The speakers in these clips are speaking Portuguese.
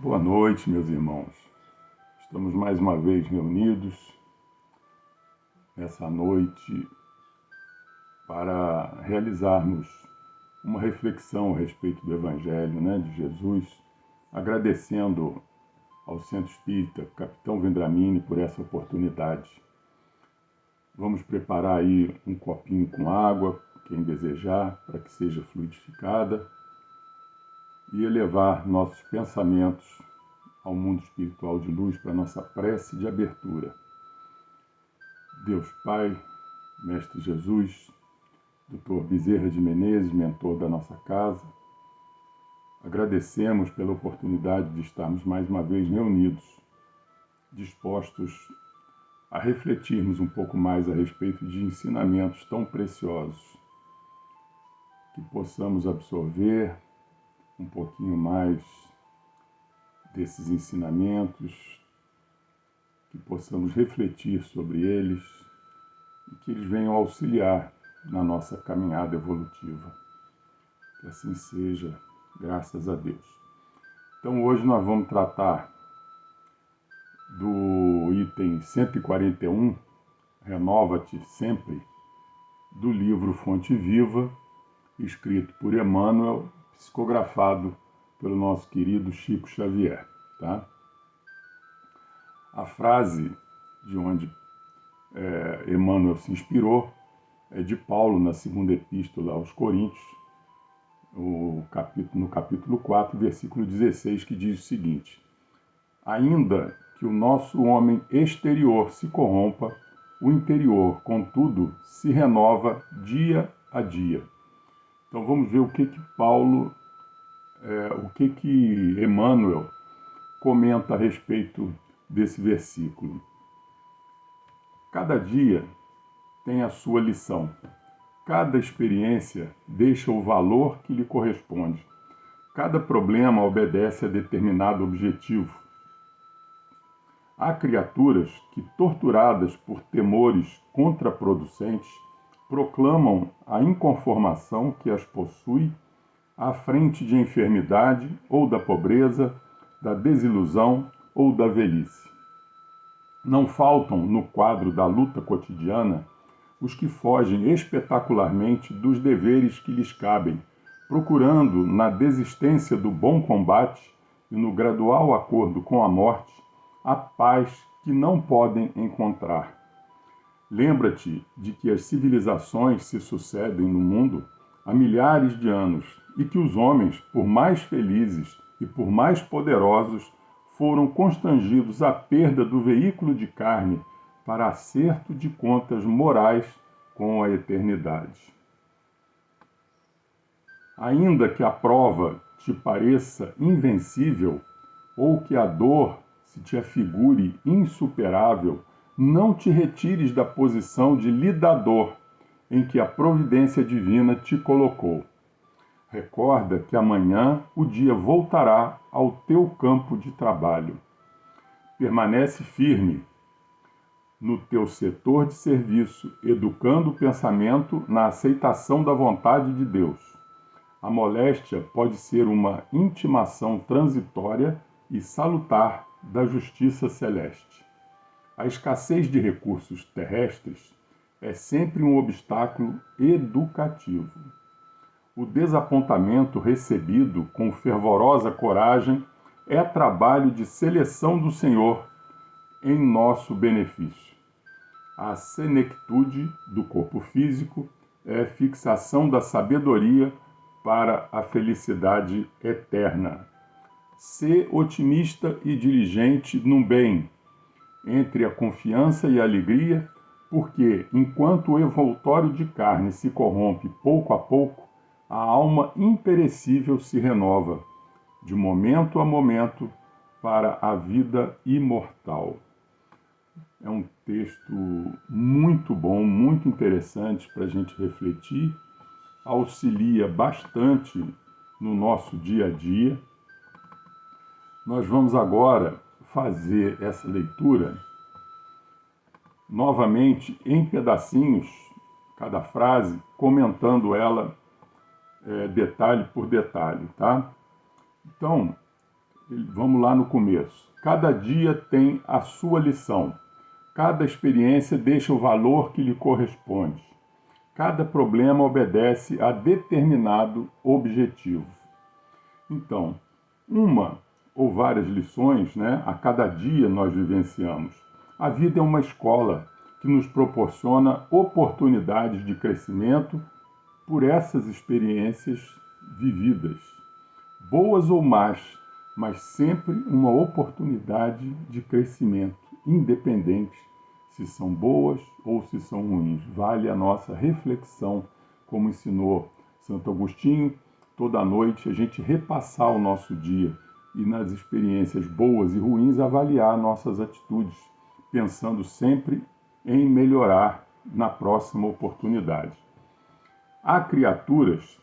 Boa noite, meus irmãos. Estamos mais uma vez reunidos nessa noite para realizarmos uma reflexão a respeito do Evangelho, de Jesus, agradecendo ao Centro Espírita Capitão Vendramini por essa oportunidade. Vamos preparar aí um copinho com água, quem desejar, para que seja fluidificada, e elevar nossos pensamentos ao mundo espiritual de luz para nossa prece de abertura. Deus Pai, Mestre Jesus, Dr. Bezerra de Menezes, mentor da nossa casa, agradecemos pela oportunidade de estarmos mais uma vez reunidos, dispostos a refletirmos um pouco mais a respeito de ensinamentos tão preciosos, que possamos absorver um pouquinho mais desses ensinamentos, que possamos refletir sobre eles e que eles venham auxiliar na nossa caminhada evolutiva. Que assim seja, graças a Deus. Então hoje nós vamos tratar do item 141, Renova-te Sempre, do livro Fonte Viva, escrito por Emmanuel, psicografado pelo nosso querido Chico Xavier. Tá? A frase de onde Emmanuel se inspirou é de Paulo, na segunda epístola aos Coríntios, no capítulo 4, versículo 16, que diz o seguinte: ainda que o nosso homem exterior se corrompa, o interior, contudo, se renova dia a dia. Então vamos ver o que Emmanuel comenta a respeito desse versículo. Cada dia tem a sua lição. Cada experiência deixa o valor que lhe corresponde. Cada problema obedece a determinado objetivo. Há criaturas que, torturadas por temores contraproducentes, proclamam a inconformação que as possui à frente de enfermidade ou da pobreza, da desilusão ou da velhice. Não faltam, no quadro da luta cotidiana, os que fogem espetacularmente dos deveres que lhes cabem, procurando, na desistência do bom combate e no gradual acordo com a morte, a paz que não podem encontrar. Lembra-te de que as civilizações se sucedem no mundo há milhares de anos e que os homens, por mais felizes e por mais poderosos, foram constrangidos à perda do veículo de carne para acerto de contas morais com a eternidade. Ainda que a prova te pareça invencível ou que a dor se te afigure insuperável, não te retires da posição de lidador em que a providência divina te colocou. Recorda que amanhã o dia voltará ao teu campo de trabalho. Permanece firme no teu setor de serviço, educando o pensamento na aceitação da vontade de Deus. A moléstia pode ser uma intimação transitória e salutar da justiça celeste. A escassez de recursos terrestres é sempre um obstáculo educativo. O desapontamento recebido com fervorosa coragem é trabalho de seleção do Senhor em nosso benefício. A senectude do corpo físico é fixação da sabedoria para a felicidade eterna. Sê otimista e diligente no bem, entre a confiança e a alegria, porque, enquanto o envoltório de carne se corrompe pouco a pouco, a alma imperecível se renova, de momento a momento, para a vida imortal. É um texto muito bom, muito interessante para a gente refletir, auxilia bastante no nosso dia a dia. Nós vamos agora fazer essa leitura novamente em pedacinhos, cada frase, comentando ela detalhe por detalhe, tá? Então, Vamos lá no começo. Cada dia tem a sua lição. Cada experiência deixa o valor que lhe corresponde. Cada problema obedece a determinado objetivo. Então, uma ou várias lições, né, a cada dia nós vivenciamos. A vida é uma escola que nos proporciona oportunidades de crescimento por essas experiências vividas, boas ou más, mas sempre uma oportunidade de crescimento, independente se são boas ou se são ruins. Vale a nossa reflexão, como ensinou Santo Agostinho, toda noite a gente repassar o nosso dia e nas experiências boas e ruins avaliar nossas atitudes, pensando sempre em melhorar na próxima oportunidade. Há criaturas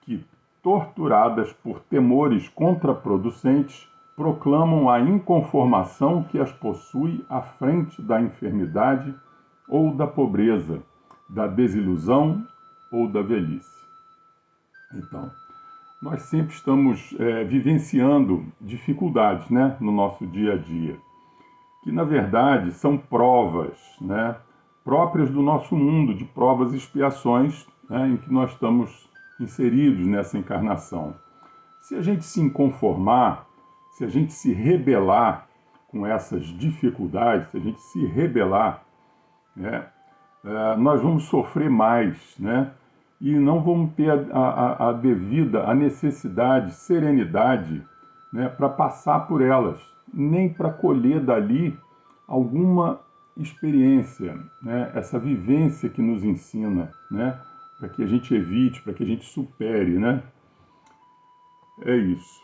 que, torturadas por temores contraproducentes, proclamam a inconformação que as possui à frente da enfermidade ou da pobreza, da desilusão ou da velhice. Então, nós sempre estamos vivenciando dificuldades, né, no nosso dia a dia, que na verdade são provas, né, próprias do nosso mundo, de provas e expiações, né, em que nós estamos inseridos nessa encarnação. Se a gente se inconformar, se a gente se rebelar com essas dificuldades, se a gente se rebelar, né, nós vamos sofrer mais, né, e não vamos ter a devida, a necessidade, serenidade, né, para passar por elas, nem para colher dali alguma experiência, né, essa vivência que nos ensina, né, para que a gente evite, para que a gente supere, né? É isso.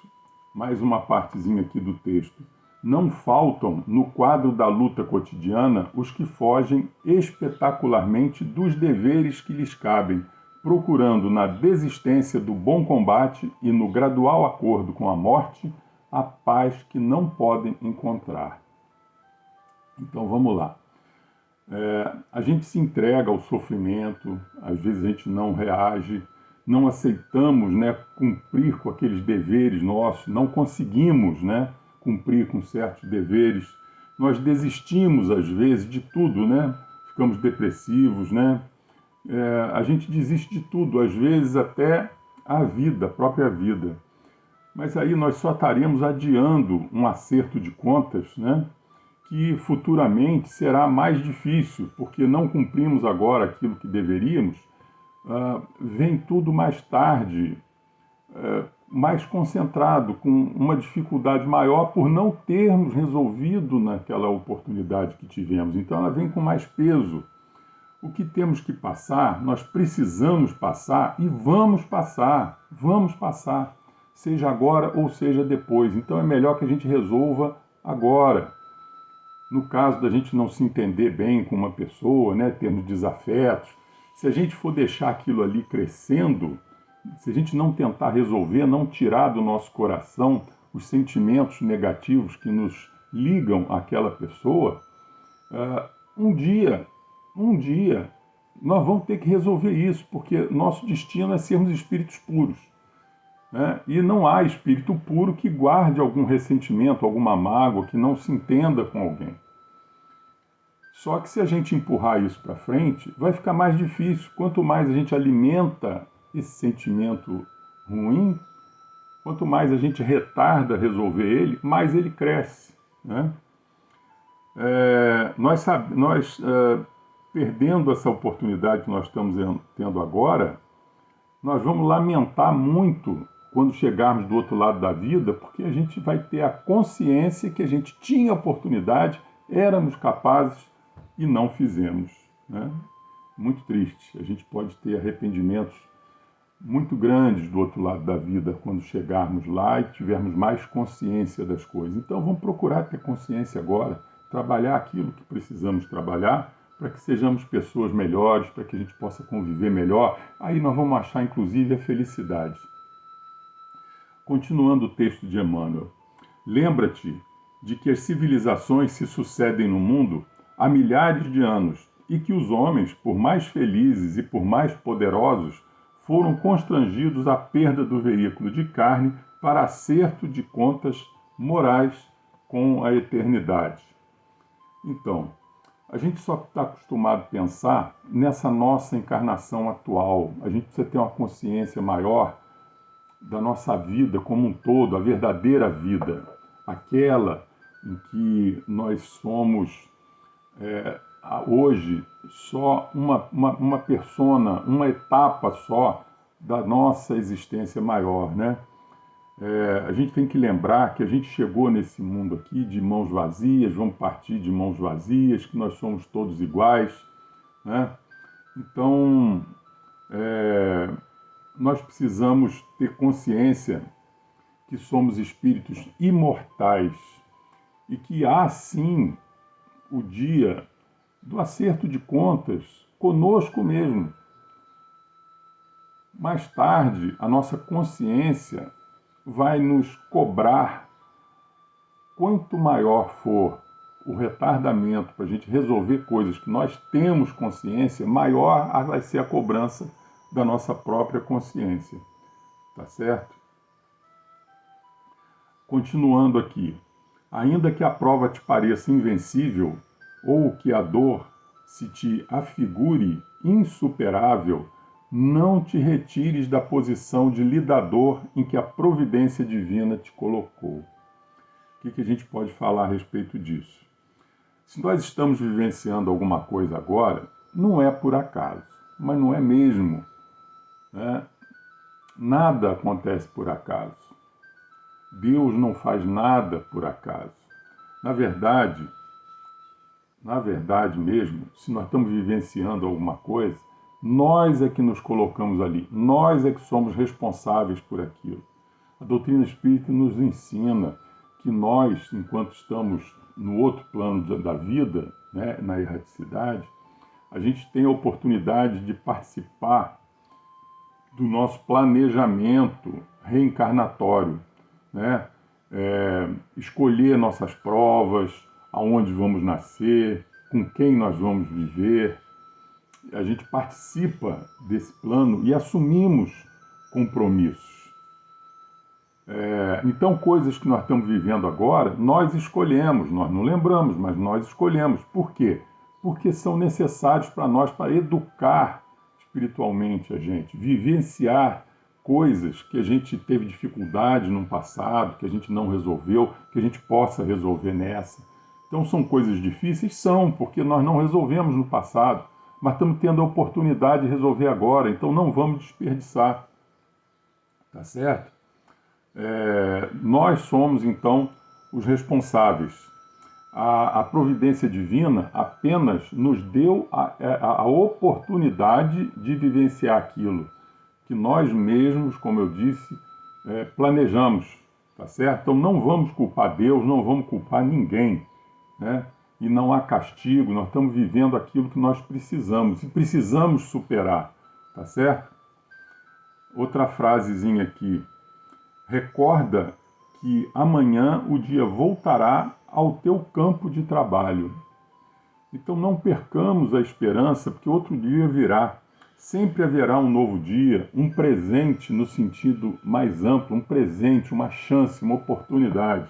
Mais uma partezinha aqui do texto. Não faltam, no quadro da luta cotidiana, os que fogem espetacularmente dos deveres que lhes cabem, procurando na desistência do bom combate e no gradual acordo com a morte, a paz que não podem encontrar. Então vamos lá. A gente se entrega ao sofrimento, às vezes a gente não reage, não aceitamos, né, cumprir com aqueles deveres nossos, não conseguimos, né, cumprir com certos deveres, nós desistimos às vezes de tudo, né, ficamos depressivos, né, a gente desiste de tudo, às vezes até a vida, a própria vida. Mas aí nós só estaremos adiando um acerto de contas, né, que futuramente será mais difícil, porque não cumprimos agora aquilo que deveríamos, vem tudo mais tarde, mais concentrado, com uma dificuldade maior por não termos resolvido naquela oportunidade que tivemos. Então ela vem com mais peso. O que temos que passar, nós precisamos passar e vamos passar, seja agora ou seja depois. Então é melhor que a gente resolva agora. No caso da gente não se entender bem com uma pessoa, né, termos desafetos, se a gente for deixar aquilo ali crescendo, se a gente não tentar resolver, não tirar do nosso coração os sentimentos negativos que nos ligam àquela pessoa, um dia, nós vamos ter que resolver isso, porque nosso destino é sermos espíritos puros, né? E não há espírito puro que guarde algum ressentimento, alguma mágoa, que não se entenda com alguém. Só que se a gente empurrar isso para frente, vai ficar mais difícil. Quanto mais a gente alimenta esse sentimento ruim, quanto mais a gente retarda resolver ele, mais ele cresce, né? Perdendo essa oportunidade que nós estamos tendo agora, nós vamos lamentar muito quando chegarmos do outro lado da vida, porque a gente vai ter a consciência que a gente tinha oportunidade, éramos capazes e não fizemos, né? Muito triste. A gente pode ter arrependimentos muito grandes do outro lado da vida quando chegarmos lá e tivermos mais consciência das coisas. Então vamos procurar ter consciência agora, trabalhar aquilo que precisamos trabalhar para que sejamos pessoas melhores, para que a gente possa conviver melhor. Aí nós vamos achar inclusive a felicidade. Continuando o texto de Emmanuel. Lembra-te de que as civilizações se sucedem no mundo há milhares de anos e que os homens, por mais felizes e por mais poderosos, foram constrangidos à perda do veículo de carne para acerto de contas morais com a eternidade. Então, a gente só está acostumado a pensar nessa nossa encarnação atual. A gente precisa ter uma consciência maior da nossa vida como um todo, a verdadeira vida, aquela em que nós somos hoje só uma persona, uma etapa só da nossa existência maior, né? A gente tem que lembrar que a gente chegou nesse mundo aqui de mãos vazias, vamos partir de mãos vazias, que nós somos todos iguais, né? Então, nós precisamos ter consciência que somos espíritos imortais e que há sim o dia do acerto de contas conosco mesmo. Mais tarde, a nossa consciência vai nos cobrar. Quanto maior for o retardamento para a gente resolver coisas que nós temos consciência, maior vai ser a cobrança da nossa própria consciência. Tá certo? Continuando aqui. Ainda que a prova te pareça invencível, ou que a dor se te afigure insuperável, não te retires da posição de lidador em que a providência divina te colocou. O que a gente pode falar a respeito disso? Se nós estamos vivenciando alguma coisa agora, não é por acaso, mas não é mesmo, né? Nada acontece por acaso. Deus não faz nada por acaso. Na verdade mesmo, se nós estamos vivenciando alguma coisa, nós é que nos colocamos ali, nós é que somos responsáveis por aquilo. A doutrina espírita nos ensina que nós, enquanto estamos no outro plano da vida, né, na erraticidade, a gente tem a oportunidade de participar do nosso planejamento reencarnatório, né? Escolher nossas provas, aonde vamos nascer, com quem nós vamos viver. A gente participa desse plano e assumimos compromissos. Então, coisas que nós estamos vivendo agora, nós escolhemos, nós não lembramos, mas nós escolhemos. Por quê? Porque são necessários para nós, para educar espiritualmente a gente, vivenciar coisas que a gente teve dificuldade no passado, que a gente não resolveu, que a gente possa resolver nessa. Então são coisas difíceis? São, porque nós não resolvemos no passado, mas estamos tendo a oportunidade de resolver agora, então não vamos desperdiçar. Tá certo? Nós somos, então, os responsáveis. A providência divina apenas nos deu a oportunidade de vivenciar aquilo que nós mesmos, como eu disse, planejamos, tá certo? Então não vamos culpar Deus, não vamos culpar ninguém, né? E não há castigo, nós estamos vivendo aquilo que nós precisamos, e precisamos superar, tá certo? Outra frasezinha aqui. Recorda que amanhã o dia voltará ao teu campo de trabalho. Então não percamos a esperança, porque outro dia virá. Sempre haverá um novo dia, um presente no sentido mais amplo, um presente, uma chance, uma oportunidade,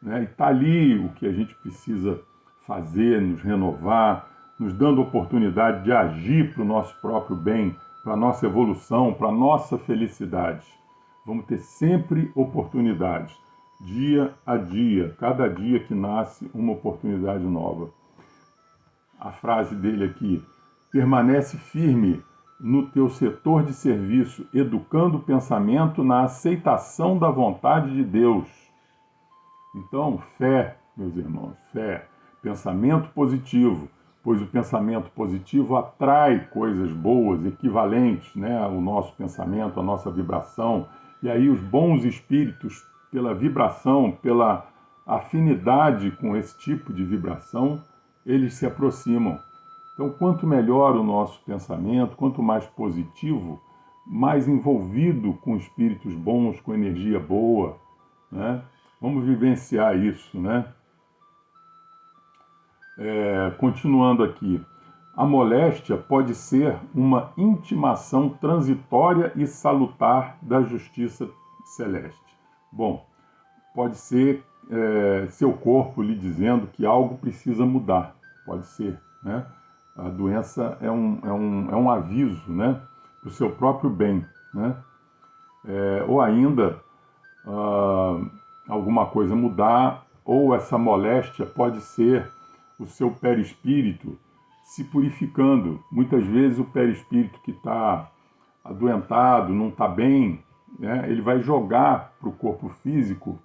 né? E está ali o que a gente precisa fazer, nos renovar, nos dando oportunidade de agir para o nosso próprio bem, para a nossa evolução, para a nossa felicidade. Vamos ter sempre oportunidades, dia a dia, cada dia que nasce uma oportunidade nova. A frase dele aqui: permanece firme no teu setor de serviço, educando o pensamento na aceitação da vontade de Deus. Então, fé, meus irmãos, fé, pensamento positivo, pois o pensamento positivo atrai coisas boas, equivalentes, né, ao nosso pensamento, à nossa vibração. E aí os bons espíritos, pela vibração, pela afinidade com esse tipo de vibração, eles se aproximam. Então, quanto melhor o nosso pensamento, quanto mais positivo, mais envolvido com espíritos bons, com energia boa, né? Vamos vivenciar isso, né? Continuando aqui. A moléstia pode ser uma intimação transitória e salutar da justiça celeste. Bom, pode ser seu corpo lhe dizendo que algo precisa mudar. Pode ser, né? A doença é um aviso, né? Para o seu próprio bem, né? Ou ainda alguma coisa mudar, ou essa moléstia pode ser o seu perispírito se purificando. Muitas vezes o perispírito que está adoentado, não está bem, né? Ele vai jogar para o corpo físico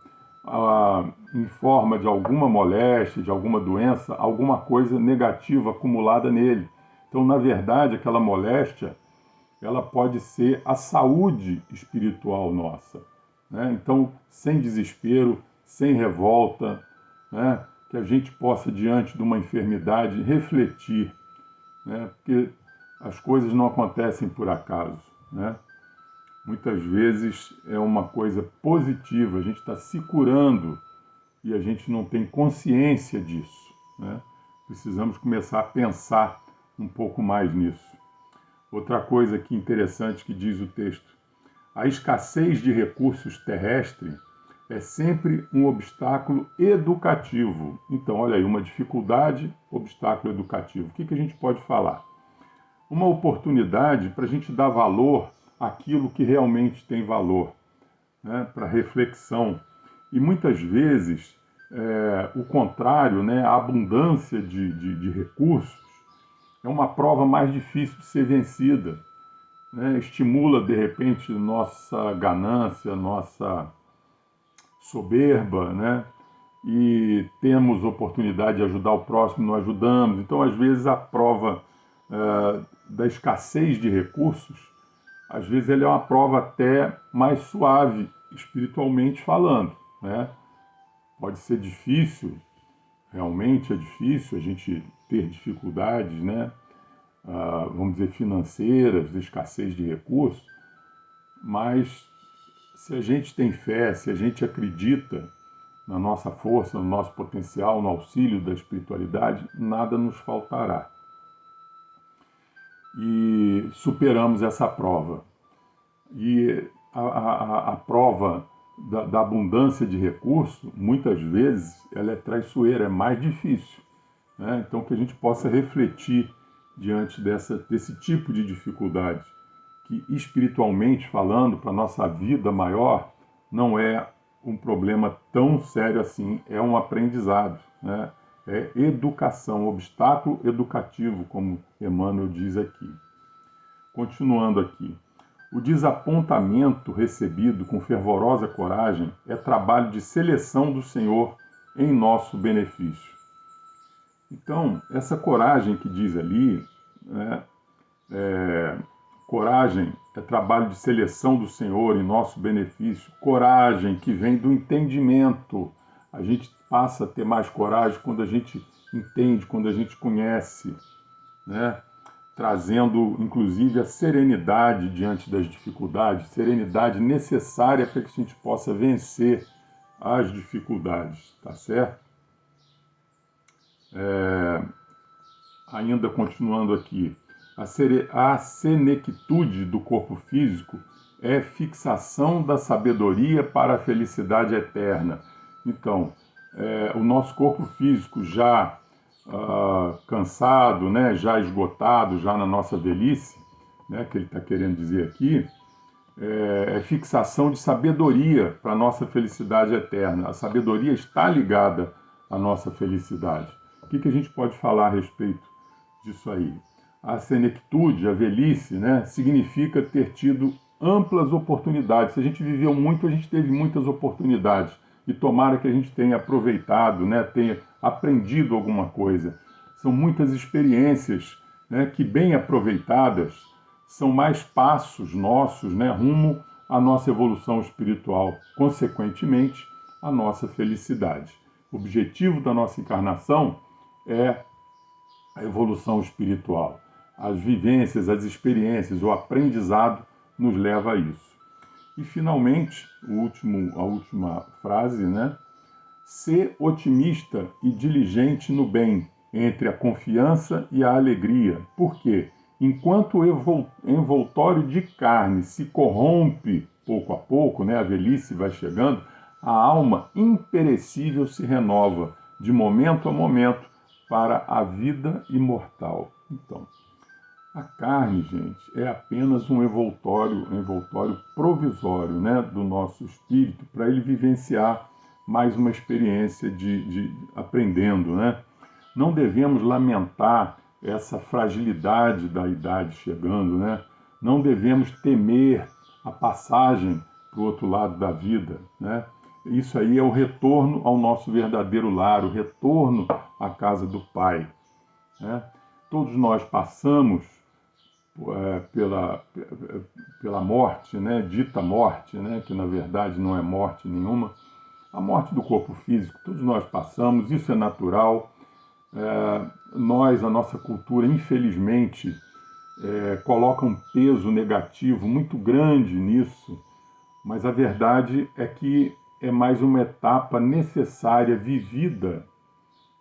em forma de alguma moléstia, de alguma doença, alguma coisa negativa acumulada nele. Então, na verdade, aquela moléstia, ela pode ser a saúde espiritual nossa, né? Então, sem desespero, sem revolta, né? Que a gente possa, diante de uma enfermidade, refletir, né? Porque as coisas não acontecem por acaso, né? Muitas vezes é uma coisa positiva, a gente está se curando e a gente não tem consciência disso, né? Precisamos começar a pensar um pouco mais nisso. Outra coisa que interessante que diz o texto: a escassez de recursos terrestres é sempre um obstáculo educativo. Então, olha aí, uma dificuldade, obstáculo educativo. O que a gente pode falar? Uma oportunidade para a gente dar valor àquilo que realmente tem valor, né? Para reflexão. E muitas vezes, o contrário, né? A abundância de recursos é uma prova mais difícil de ser vencida, né? Estimula, de repente, nossa ganância, nossa soberba, né? E temos oportunidade de ajudar o próximo, não ajudamos. Então, às vezes, a prova da escassez de recursos, às vezes ele é uma prova até mais suave, espiritualmente falando, né? Pode ser difícil, realmente é difícil a gente ter dificuldades, né? Vamos dizer, financeiras, de escassez de recursos, mas se a gente tem fé, se a gente acredita na nossa força, no nosso potencial, no auxílio da espiritualidade, nada nos faltará. E superamos essa prova. E a prova da abundância de recursos, muitas vezes, ela é traiçoeira, é mais difícil, né? Então, que a gente possa refletir diante desse tipo de dificuldade, que espiritualmente falando, para a nossa vida maior, não é um problema tão sério assim, é um aprendizado, né? É educação, obstáculo educativo, como Emmanuel diz aqui. Continuando aqui. O desapontamento recebido com fervorosa coragem é trabalho de seleção do Senhor em nosso benefício. Então, essa coragem que diz ali, né, coragem é trabalho de seleção do Senhor em nosso benefício. Coragem que vem do entendimento. A gente passa a ter mais coragem quando a gente entende, quando a gente conhece, né? Trazendo, inclusive, a serenidade diante das dificuldades, serenidade necessária para que a gente possa vencer as dificuldades, tá certo? Ainda continuando aqui, a senectude do corpo físico é fixação da sabedoria para a felicidade eterna. Então, o nosso corpo físico já cansado, né, já esgotado, já na nossa velhice, né, que ele está querendo dizer aqui, é fixação de sabedoria para a nossa felicidade eterna. A sabedoria está ligada à nossa felicidade. O que a gente pode falar a respeito disso aí? A senectude, a velhice, né, significa ter tido amplas oportunidades. Se a gente viveu muito, a gente teve muitas oportunidades. E tomara que a gente tenha aproveitado, né, tenha aprendido alguma coisa. São muitas experiências, né, que, bem aproveitadas, são mais passos nossos, né, rumo à nossa evolução espiritual, consequentemente, à nossa felicidade. O objetivo da nossa encarnação é a evolução espiritual. As vivências, as experiências, o aprendizado nos leva a isso. E, finalmente, a última frase, né? Ser otimista e diligente no bem, entre a confiança e a alegria. Por quê? Enquanto o envoltório de carne se corrompe pouco a pouco, né? A velhice vai chegando, a alma imperecível se renova de momento a momento para a vida imortal. Então, a carne, gente, é apenas um envoltório provisório, né, do nosso espírito para ele vivenciar mais uma experiência de aprendendo, né? Não devemos lamentar essa fragilidade da idade chegando, né? Não devemos temer a passagem para o outro lado da vida, né? Isso aí é o retorno ao nosso verdadeiro lar, o retorno à casa do Pai, né? Todos nós passamos pela morte, né? Dita morte, né? Que na verdade não é morte nenhuma, a morte do corpo físico. Todos nós passamos, isso é natural. A nossa cultura, infelizmente, coloca um peso negativo muito grande nisso, mas a verdade é que é mais uma etapa necessária, vivida,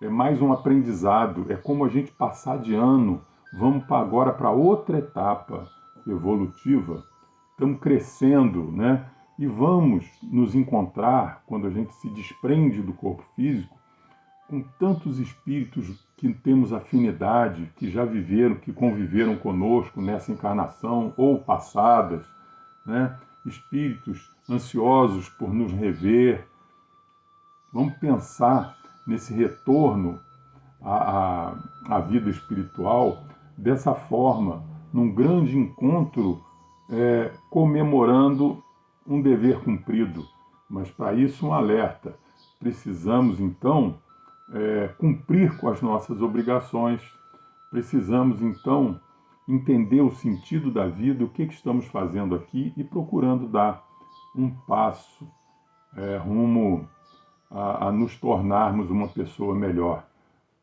é mais um aprendizado, é como a gente passar de ano, vamos agora para outra etapa evolutiva, estamos crescendo, né? E vamos nos encontrar, quando a gente se desprende do corpo físico, com tantos espíritos que temos afinidade, que já viveram, que conviveram conosco nessa encarnação ou passadas, né? Espíritos ansiosos por nos rever. Vamos pensar nesse retorno à vida espiritual dessa forma, num grande encontro, comemorando um dever cumprido. Mas para isso um alerta. Precisamos então cumprir com as nossas obrigações. Precisamos então entender o sentido da vida, o que estamos fazendo aqui e procurando dar um passo rumo a nos tornarmos uma pessoa melhor.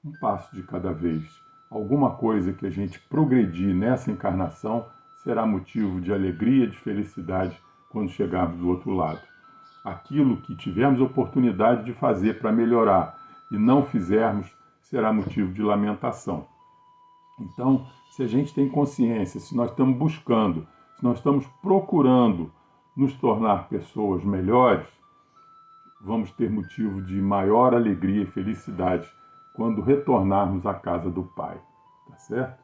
Um passo de cada vez. Alguma coisa que a gente progredir nessa encarnação será motivo de alegria, de felicidade quando chegarmos do outro lado. Aquilo que tivermos oportunidade de fazer para melhorar e não fizermos, será motivo de lamentação. Então, se a gente tem consciência, se nós estamos buscando, se nós estamos procurando nos tornar pessoas melhores, vamos ter motivo de maior alegria e felicidade quando retornarmos à casa do Pai, tá certo?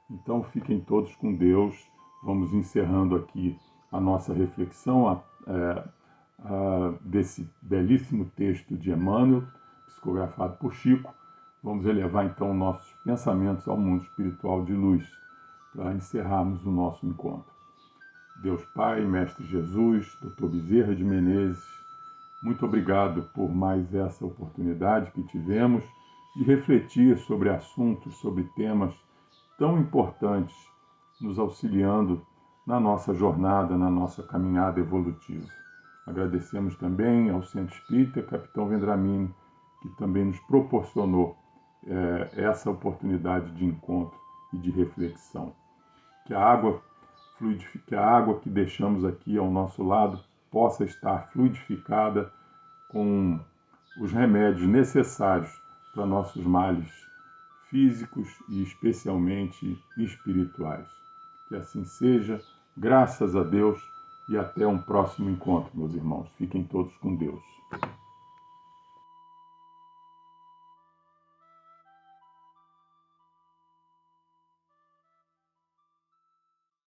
Então fiquem todos com Deus. Vamos encerrando aqui a nossa reflexão desse belíssimo texto de Emmanuel, psicografado por Chico. Vamos elevar então nossos pensamentos ao mundo espiritual de luz, para encerrarmos o nosso encontro. Deus Pai, Mestre Jesus, Dr. Bezerra de Menezes, muito obrigado por mais essa oportunidade que tivemos de refletir sobre assuntos, sobre temas tão importantes, nos auxiliando na nossa jornada, na nossa caminhada evolutiva. Agradecemos também ao Centro Espírita Capitão Vendramini, que também nos proporcionou essa oportunidade de encontro e de reflexão. Que a água que deixamos aqui ao nosso lado possa estar fluidificada com os remédios necessários para nossos males físicos e especialmente espirituais. Que assim seja, graças a Deus, e até um próximo encontro, meus irmãos. Fiquem todos com Deus.